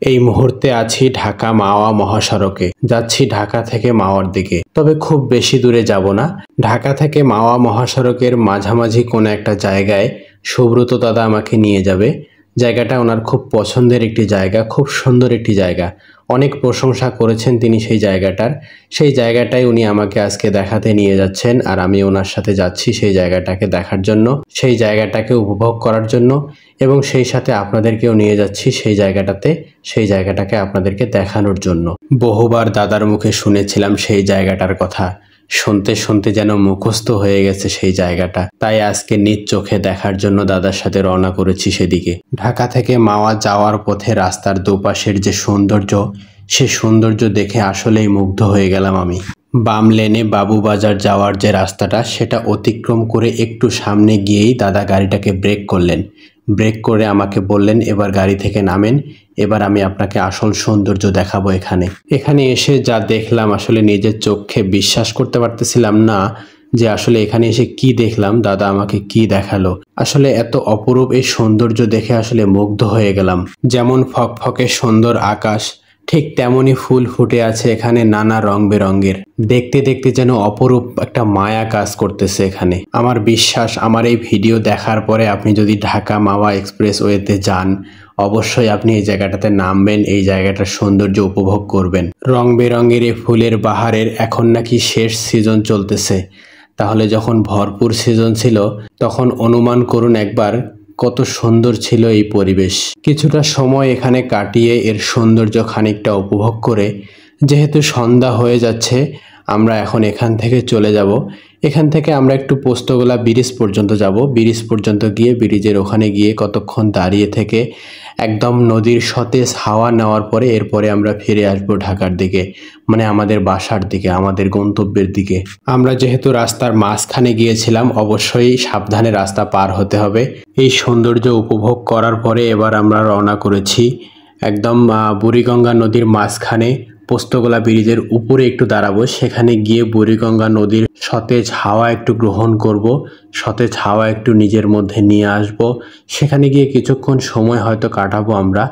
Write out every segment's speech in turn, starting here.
এই মুহূর্তে আছি ঢাকা মাওয়া মহাসড়কে, যাচ্ছি ঢাকা থেকে মাওয়ার দিকে। তবে খুব বেশি দূরে যাব না। ঢাকা থেকে মাওয়া মহাসড়কের মাঝামাঝি কোনো একটা জায়গায় সুব্রত দাদা আমাকে নিয়ে যাবে। জায়গাটা ওনার খুব পছন্দের একটি জায়গা, খুব সুন্দর একটি জায়গা। অনেক প্রশংসা করেছেন তিনি সেই জায়গাটার। সেই জায়গাটাই উনি আমাকে আজকে দেখাতে নিয়ে যাচ্ছেন, আর আমি ওনার সাথে যাচ্ছি সেই জায়গাটাকে দেখার জন্য, সেই জায়গাটাকে উপভোগ করার জন্য, এবং সেই সাথে আপনাদেরকেও নিয়ে যাচ্ছি সেই জায়গাটাতে, সেই জায়গাটাকে আপনাদেরকে দেখানোর জন্য। বহুবার দাদার মুখে শুনেছিলাম সেই জায়গাটার কথা, শুনতে শুনতে যেন মুখস্থ হয়ে গেছে সেই জায়গাটা। তাই আজকে নিজ চোখে দেখার জন্য দাদার সাথে রওনা করেছি সেদিকে। ঢাকা থেকে মাওয়া যাওয়ার পথে রাস্তার দুপাশের যে সৌন্দর্য, সে সৌন্দর্য দেখে আসলেই মুগ্ধ হয়ে গেলাম আমি। বাম লেনে বাবুবাজার যাওয়ার যে রাস্তাটা, সেটা অতিক্রম করে একটু সামনে গিয়েই দাদা গাড়িটাকে ব্রেক করলেন। ব্রেক করে আমাকে বললেন, এবার গাড়ি থেকে নামেন, এবার আমি আপনাকে আসল সৌন্দর্য দেখাবো। এখানে এসে যা দেখলাম আসলে নিজের চোখে বিশ্বাস করতে পারতেছিলাম না যে আসলে এখানে এসে কি দেখলাম, দাদা আমাকে কি দেখালো। আসলে এত অপরূপ এই সৌন্দর্য দেখে আসলে মুগ্ধ হয়ে গেলাম। যেমন ফকফকে সুন্দর আকাশ, ঠিক তেমনই ফুল ফুটে আছে এখানে নানা রং বেরঙের। দেখতে দেখতে যেন অপরূপ একটা মায়া কাজ করতেছে এখানে। আমার বিশ্বাস, আমার এই ভিডিও দেখার পরে আপনি যদি ঢাকা মাওয়া এক্সপ্রেসওয়েতে যান, অবশ্যই আপনি এই জায়গাটাতে নামবেন, এই জায়গাটার সৌন্দর্য উপভোগ করবেন। রং বেরঙের এই ফুলের বাহারের এখন নাকি শেষ সিজন চলতেছে। তাহলে যখন ভরপুর সিজন ছিল, তখন অনুমান করুন একবার কত সুন্দর ছিল এই পরিবেশ। কিছুটা সময় এখানে কাটিয়ে এর সৌন্দর্য খানিকটা উপভোগ করে, যেহেতু সন্ধ্যা হয়ে যাচ্ছে, আমরা এখন এখান থেকে চলে যাব। এখান থেকে আমরা একটু পোস্তগোলা ব্রিজ পর্যন্ত যাব। ব্রিজ পর্যন্ত গিয়ে ব্রিজের ওখানে গিয়ে কতক্ষণ দাঁড়িয়ে থেকে একদম নদীর সতেজ হাওয়া নেওয়ার পরে এরপরে আমরা ফিরে আসবো ঢাকার দিকে, মানে আমাদের বাসার দিকে, আমাদের গন্তব্যের দিকে। আমরা যেহেতু রাস্তার মাঝখানে গিয়েছিলাম, অবশ্যই সাবধানে রাস্তা পার হতে হবে। এই সৌন্দর্য উপভোগ করার পরে এবার আমরা রওনা করেছি একদম বুড়িগঙ্গা নদীর মাঝখানে। পোস্তগোলা ব্রিজের উপরে একটু দাঁড়াবো, সেখানে গিয়ে বুড়িগঙ্গা নদীর সতেজ হাওয়া একটু গ্রহণ করব, সতেজ হাওয়া একটু নিজের মধ্যে নিয়ে আসব। সেখানে গিয়ে কিছুক্ষণ সময় হয়তো কাটাবো আমরা।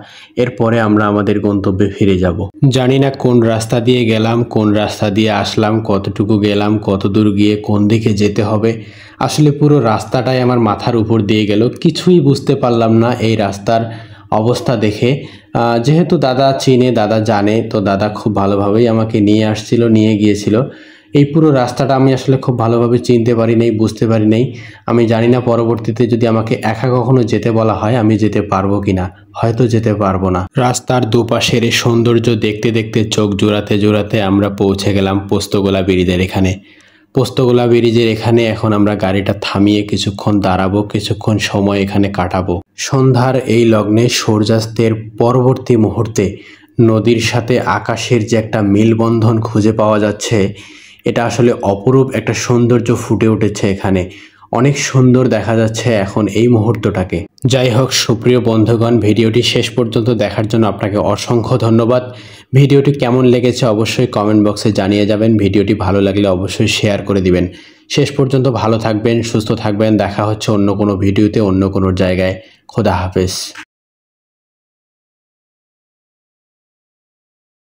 এরপরে আমরা আমাদের গন্তব্যে ফিরে যাব। জানি না কোন রাস্তা দিয়ে গেলাম, কোন রাস্তা দিয়ে আসলাম, কতটুকু গেলাম, কত দূর গিয়ে কোন দিকে যেতে হবে। আসলে পুরো রাস্তাটাই আমার মাথার উপর দিয়ে গেল, কিছুই বুঝতে পারলাম না এই রাস্তার অবস্থা দেখে। যেহেতু দাদা চিনে, দাদা জানে, তো দাদা খুব ভালোভাবেই আমাকে নিয়ে গিয়েছিল। এই পুরো রাস্তাটা আমি আসলে খুব ভালোভাবে চিনতে পারি নাই, বুঝতে পারি নাই। আমি জানি না পরবর্তীতে যদি আমাকে একা কখনো যেতে বলা হয় আমি যেতে পারবো কিনা, হয়তো যেতে পারবো না। রাস্তার দুপাশের এই সৌন্দর্য দেখতে দেখতে চোখ জোড়াতে জোড়াতে আমরা পৌঁছে গেলাম পোস্তগোলা ব্রিজের এখানে। পোস্তগোলা ব্রিজের এখানে এখন আমরা গাড়িটা থামিয়ে কিছুক্ষণ দাঁড়াবো, কিছুক্ষণ সময় এখানে কাটাবো। সন্ধ্যার এই লগ্নে সূর্যাস্তের পরবর্তী মুহূর্তে নদীর সাথে আকাশের যে একটা মেলবন্ধন খুঁজে পাওয়া যাচ্ছে, এটা আসলে অপরূপ একটা সৌন্দর্য ফুটে উঠেছে এখানে। অনেক সুন্দর দেখা যাচ্ছে এখন এই মুহূর্তটাকে। যাই হোক সুপ্রিয় বন্ধুগণ, ভিডিওটি শেষ পর্যন্ত দেখার জন্য আপনাকে অসংখ্য ধন্যবাদ। ভিডিওটি কেমন লেগেছে অবশ্যই কমেন্ট বক্সে জানিয়ে যাবেন। ভিডিওটি ভালো লাগলে অবশ্যই শেয়ার করে দিবেন। শেষ পর্যন্ত ভালো থাকবেন, সুস্থ থাকবেন। দেখা হচ্ছে অন্য কোনো ভিডিওতে, অন্য কোনো জায়গায়। খোদা হাফেজ।